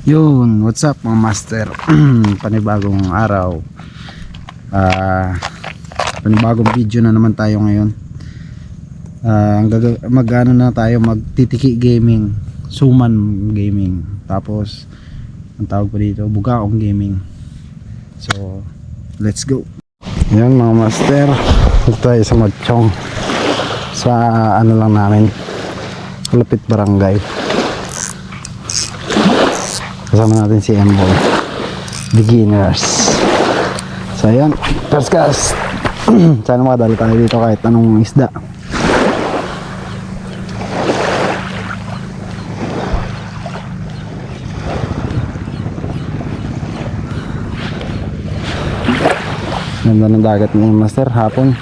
Yun, what's up mga master? Panibagong araw. Panibagong video na naman tayo ngayon. Mag-ano na tayo, magtitiki gaming, suman gaming. Tapos ang tawag pa dito, bugaong gaming. So, let's go. Yan mga master, ito tayo sa Magchong. Sa ano lang namin, Lapit Barangay. Kasama natin si Emboy, beginners. So ayan, first cast. Sana makadali tayo dito kahit anong isda. Ganda ng dagat ni Master hapon.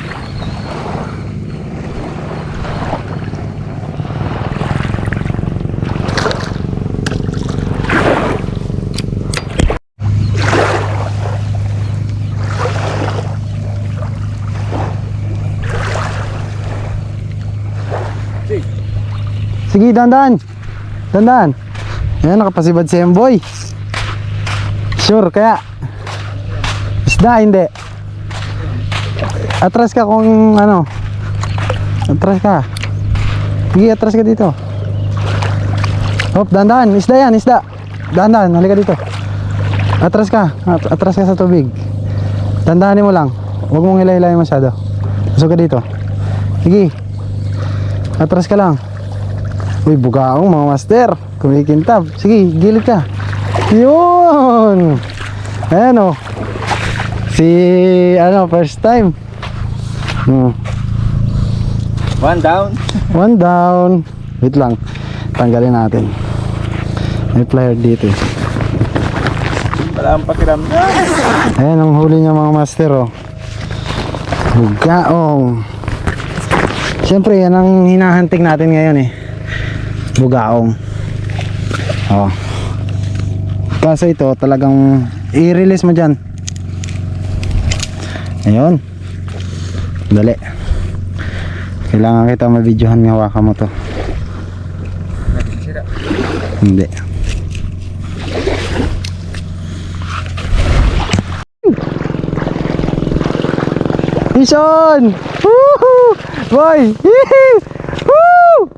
Sige, dandan. Dandan. Ayan, nakapasibad si Emboy. Sure, kaya isda, hindi. Atras ka kung ano. Atras ka. Sige, atras ka dito. Hop, dandan. Isda yan, isda. Dandan, halika dito. Atras ka. Atras ka sa tubig. Dandahanin mo lang. Huwag mong hilay-hilay masyado. Pasok ka dito. Sige. Atras ka lang. Uy, bugaong mga master, kumikintab. Sige, gilid ka. Yun. Ayan o. Si, ano, first time. One down. One down. Wait lang, tanggalin natin. May player dito. Wala ang pakiramdam. Ayan ang huli niya mga master o. Bugaong. Siyempre yan ang hinahanting natin ngayon eh, bugaong. Oh. Kaso ito talagang i-release mo dyan. Ayun. Dali. Kailangan kita ma-videohan, hawakan mo to. Hindi. Ison! Woohoo! Boy! Woo!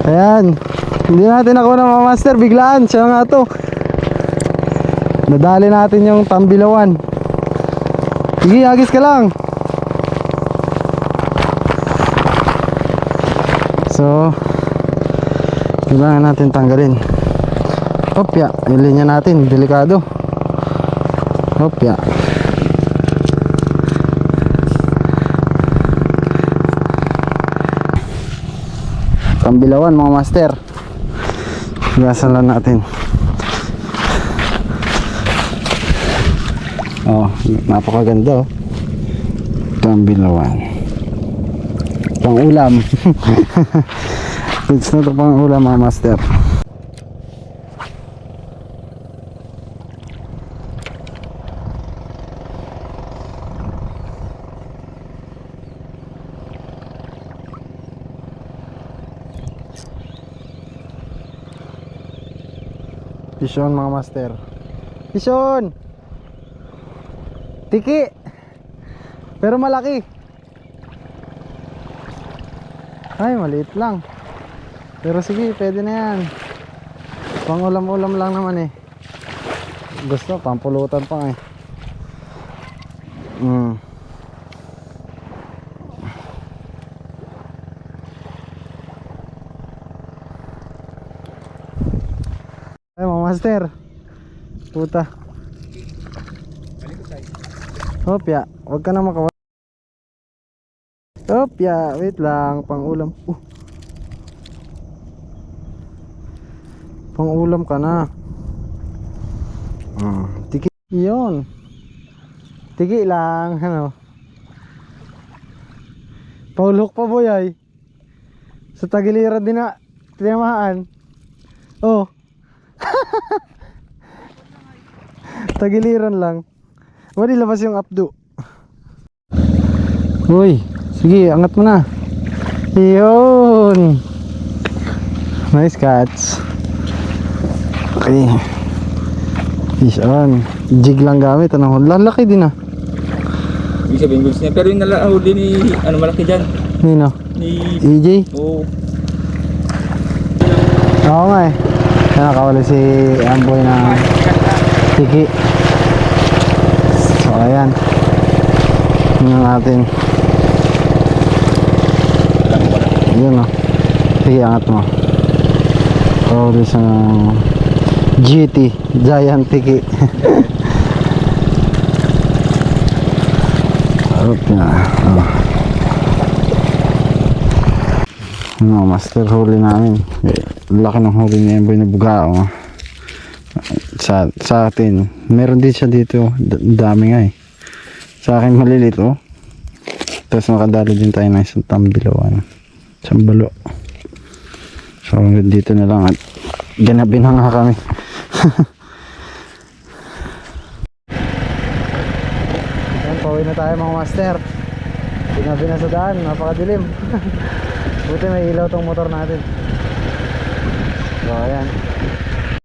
Ayan. Hindi natin ako na mga master, biglaan. Siya nga to. Nadali natin yung tambilawan. Sige, agis ka lang. So, kailangan natin tanggalin. Hopya, yung linya natin, delikado. Hopya. Tambilawan mga master. Gasan lang natin. Oh, napakaganda oh. Tambilawan. Pang ulam. It's not pang ulam mga master. Pison mga master. Pison! Tiki! Pero malaki. Ay, maliit lang. Pero sige, pwede na yan. Pang ulam-ulam lang naman eh. Gusto, pampulutan pa eh. Ay mga master. Puta. Hopya, wag ka na makawa. Hopya, wait lang, pang ulam. Pang ulam ka na. Tiki. Yun. Tiki lang, ano. Paulok pa boy ay. Sa tagiliran din na tinamaan. Oh. Tagiliran lang. Wali labas yung updo. Uy, sige, angat mo na. Yun. Nice catch. Okay. Fish on. Jig lang gamit. Ano? Lalaki din ah. Ibig sabihin goods niya. Pero yung nalahuli ni, ano malaki dyan? Nino? Ni, EJ? oh, Oo nga eh. Kaya nakawala si Amboy na tiki. So ayan. Tingnan natin. Yun o. Sige, angat mo. Kawala sa GT. Giant tiki. Arap na. Oh. No, master huli namin. Laki ng huli ni Amboy na bugao. Sa atin. Meron din siya dito. Dami nga eh. Sa akin malilit oh. Tapos makadalo din tayo ng isang tambilawan. Isang balo. So dito na lang at ganabi na nga kami. Yan, pauwi na tayo mga master. Ganabi na sa daan. Napakadilim. Buti may ilaw tong motor natin. So ayan.